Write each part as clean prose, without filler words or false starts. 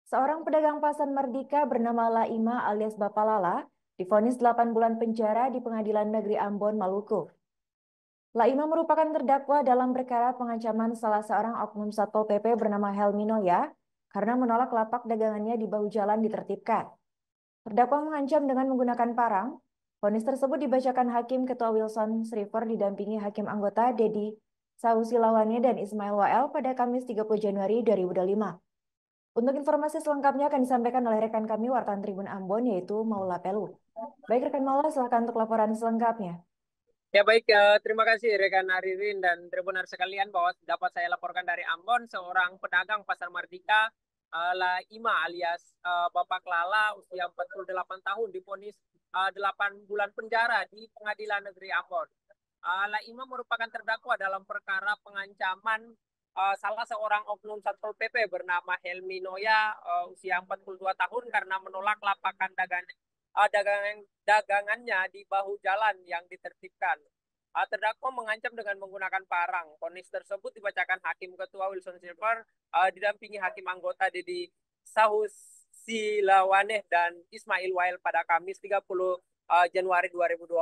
Seorang pedagang pasar Merdeka bernama Laima alias Bapak Lala divonis 8 bulan penjara di Pengadilan Negeri Ambon, Maluku. Laima merupakan terdakwa dalam perkara pengancaman salah seorang oknum Satpol PP bernama Helmi Noya karena menolak lapak dagangannya di bahu jalan ditertibkan. Terdakwa mengancam dengan menggunakan parang. Vonis tersebut dibacakan Hakim Ketua Wilson Sriver didampingi Hakim anggota Dedi Sausilawane dan Ismail Wael pada Kamis 30 Januari 2025. Untuk informasi selengkapnya akan disampaikan oleh rekan kami wartawan Tribun Ambon yaitu Maula Pelu. Baik rekan Maula, silakan untuk laporan selengkapnya. Ya baik, terima kasih rekan Aririn dan Tribunar sekalian bahwa dapat saya laporkan dari Ambon, seorang pedagang pasar Mardika, Laima alias Bapak Lala, usia 48 tahun, divonis 8 bulan penjara di Pengadilan Negeri Ambon. Laima merupakan terdakwa dalam perkara pengancaman salah seorang oknum Satpol PP bernama Helmi Noya, usia 42 tahun karena menolak lapakan dagangannya di bahu jalan yang ditertibkan. Terdakwa mengancam dengan menggunakan parang. Vonis tersebut dibacakan Hakim Ketua Wilson Silver didampingi Hakim anggota Dedi Silawaneh dan Ismail Wael pada Kamis 30 Januari 2025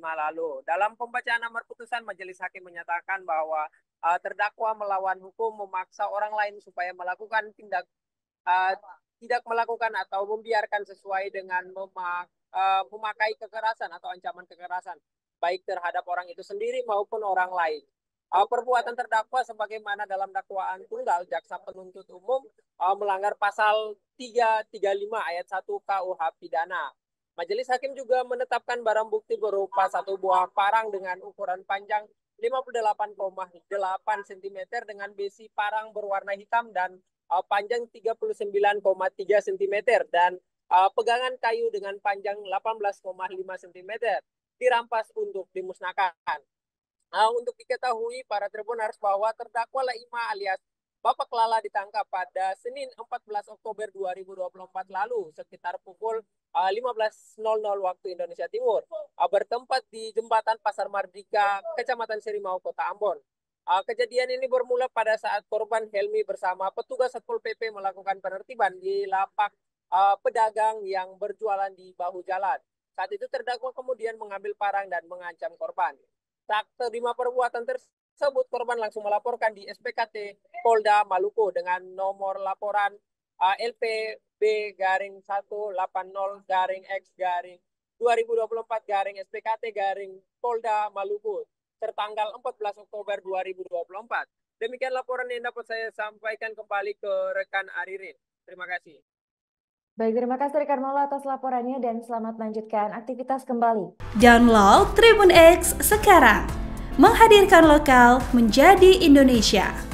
lalu. Dalam pembacaan amar putusan, Majelis Hakim menyatakan bahwa terdakwa melawan hukum, memaksa orang lain supaya melakukan uh, tidak melakukan atau membiarkan sesuai dengan memakai kekerasan atau ancaman kekerasan, baik terhadap orang itu sendiri maupun orang lain. Perbuatan terdakwa sebagaimana dalam dakwaan tunggal jaksa penuntut umum melanggar pasal 335 ayat 1 KUH pidana. Majelis Hakim juga menetapkan barang bukti berupa satu buah parang dengan ukuran panjang 58,8 cm dengan besi parang berwarna hitam dan panjang 39,3 cm dan pegangan kayu dengan panjang 18,5 cm dirampas untuk dimusnahkan. Untuk diketahui para tribuners bahwa terdakwa Laima alias Bapak Lala ditangkap pada Senin 14 Oktober 2024 lalu sekitar pukul 15.00 waktu Indonesia Timur, bertempat di Jembatan Pasar Mardika, Kecamatan Serimau, Kota Ambon. Kejadian ini bermula pada saat korban Helmi bersama petugas Satpol PP melakukan penertiban di lapak pedagang yang berjualan di bahu jalan. Saat itu terdakwa kemudian mengambil parang dan mengancam korban. Saat terima perbuatan tersebut, korban langsung melaporkan di SPKT Polda Maluku dengan nomor laporan LPB garing 180 garing X garing 2024 garing SPKT garing Polda Maluku tertanggal 14 Oktober 2024. Demikian laporan yang dapat saya sampaikan kembali ke rekan Aririn. Terima kasih. Baik, terima kasih rekan Maula atas laporannya dan selamat melanjutkan aktivitas kembali. Download Tribun X sekarang, menghadirkan lokal menjadi Indonesia.